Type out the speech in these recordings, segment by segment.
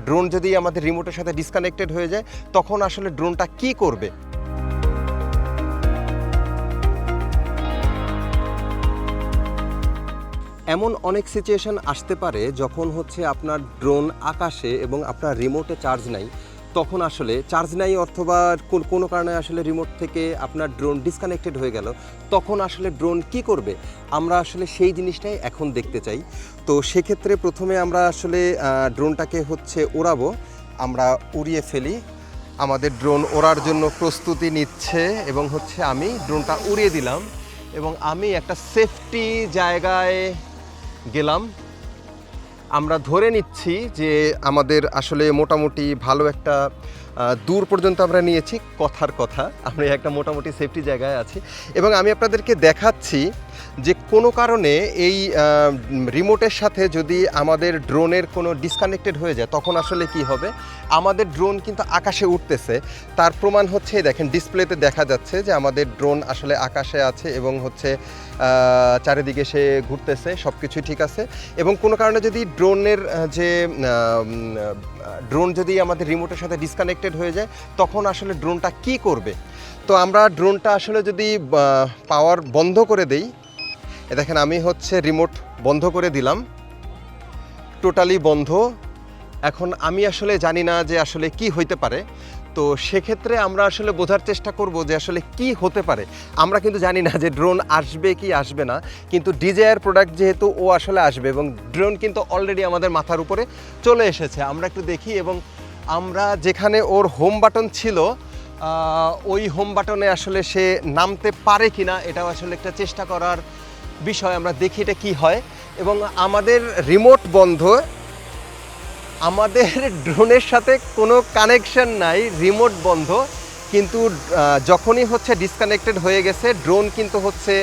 Drone যদি আমাদের রিমোটের সাথে ডিসকানেক্টেড হয়ে যায় তখন আসলে ড্রোনটা কি করবে। এমন অনেক সিচুয়েশন আসতে পারে যখন হচ্ছে আপনার ড্রোন আকাশে এবং আপনার রিমোটে চার্জ নাই, তখন আসলে চার্জ নাই অথবা কোনো কারণে আসলে রিমোট থেকে আপনার ড্রোন ডিসকানেক্টেড হয়ে গেল, তখন আসলে ড্রোন কি করবে আমরা আসলে সেই জিনিসটাই এখন দেখতে চাই। তো সেক্ষেত্রে প্রথমে আমরা আসলে ড্রোনটাকে হচ্ছে ওড়াবো, আমরা উড়িয়ে ফেলি। আমাদের ড্রোন ওড়ার জন্য প্রস্তুতি নিচ্ছে এবং হচ্ছে আমি ড্রোনটা উড়িয়ে দিলাম এবং আমি একটা সেফটি জায়গায় গেলাম। আমরা ধরে নিচ্ছি যে আমাদের আসলে মোটামুটি ভালো একটা দূর পর্যন্ত আমরা নিয়েছি, কথার কথা আমরা একটা মোটামুটি সেফটি জায়গায় আছি এবং আমি আপনাদেরকে দেখাচ্ছি যে কোনো কারণে এই রিমোটের সাথে যদি আমাদের ড্রোনের কোনো ডিসকানেক্টেড হয়ে যায় তখন আসলে কি হবে। আমাদের ড্রোন কিন্তু আকাশে উঠতেছে, তার প্রমাণ হচ্ছে দেখেন ডিসপ্লেতে দেখা যাচ্ছে যে আমাদের ড্রোন আসলে আকাশে আছে এবং হচ্ছে চারিদিকে সে ঘুরতেছে, সব কিছুই ঠিক আছে। এবং কোনো কারণে যদি ড্রোন যদি আমাদের রিমোটের সাথে ডিসকানেক্টেড হয়ে যায় তখন আসলে ড্রোনটা কি করবে। তো আমরা ড্রোনটা আসলে যদি পাওয়ার বন্ধ করে দেই, দেখেন আমি হচ্ছে রিমোট বন্ধ করে দিলাম, টোটালি বন্ধ। এখন আমি আসলে জানি না যে আসলে কি হইতে পারে, তো সেক্ষেত্রে আমরা আসলে বোঝার চেষ্টা করব যে আসলে কি হতে পারে। আমরা কিন্তু জানি না যে ড্রোন আসবে কি আসবে না, কিন্তু ডিজায়ার প্রোডাক্ট যেহেতু ও আসলে আসবে এবং ড্রোন কিন্তু অলরেডি আমাদের মাথার উপরে চলে এসেছে। আমরা একটু দেখি এবং আমরা যেখানে ওর হোম বাটন ছিল ওই হোম বাটনে আসলে সে নামতে পারে কিনা এটাও আসলে একটা চেষ্টা করার বিষয়। আমরা দেখি এটা কি হয়। এবং আমাদের রিমোট বন্ধ, আমাদের ড্রোনের সাথে কোনো কানেকশন নাই, রিমোট বন্ধ, কিন্তু যখনই হচ্ছে ডিসকানেক্টেড হয়ে গেছে ড্রোন কিন্তু হচ্ছে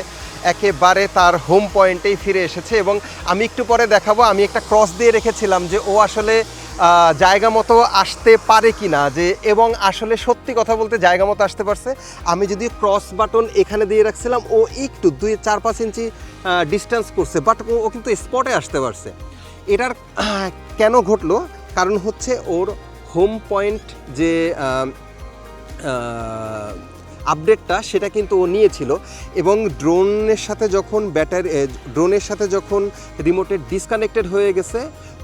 একেবারে তার হোম পয়েন্টেই ফিরে এসেছে। এবং আমি একটু পরে দেখাবো, আমি একটা ক্রস দিয়ে রেখেছিলাম যে ও আসলে জায়গা মতো আসতে পারে কি না, যে এবং আসলে সত্যি কথা বলতে জায়গা মতো আসতে পারছে। আমি যদি ক্রস বাটন এখানে দিয়ে রাখছিলাম ও একটু 2-4-5 ইঞ্চি ডিস্টেন্স করছে, বাট ও কিন্তু স্পটে আসতে পারছে। এটার কেন ঘটলো, কারণ হচ্ছে ওর হোম পয়েন্ট যে আপডেটটা সেটা কিন্তু ও নিয়েছিল এবং ড্রোনের সাথে যখন রিমোটের ডিসকানেক্টেড হয়ে গেছে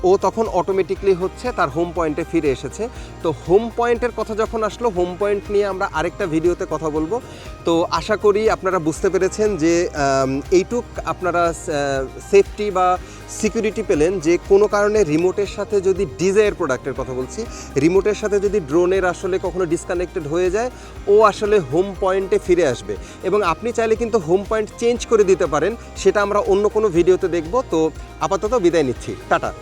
ও তখন অটোমেটিকলি হচ্ছে তার হোম পয়েন্টে ফিরে এসেছে। তো হোম পয়েন্টের কথা যখন আসলো, হোম পয়েন্ট নিয়ে আমরা আরেকটা ভিডিওতে কথা বলবো। তো আশা করি আপনারা বুঝতে পেরেছেন যে এইটুক আপনারা সেফটি বা সিকিউরিটি পেলেন যে কোনো কারণে রিমোটের সাথে যদি ডিজায়ার প্রোডাক্টের কথা বলছি, রিমোটের সাথে যদি ড্রোনের আসলে কখনো ডিসকানেক্টেড হয়ে যায় ও আসলে হোম পয়েন্টে ফিরে আসবে। এবং আপনি চাইলে কিন্তু হোম পয়েন্ট চেঞ্জ করে দিতে পারেন, সেটা আমরা অন্য কোনো ভিডিওতে দেখব। তো আপাতত বিদায় নিচ্ছি, টাটা।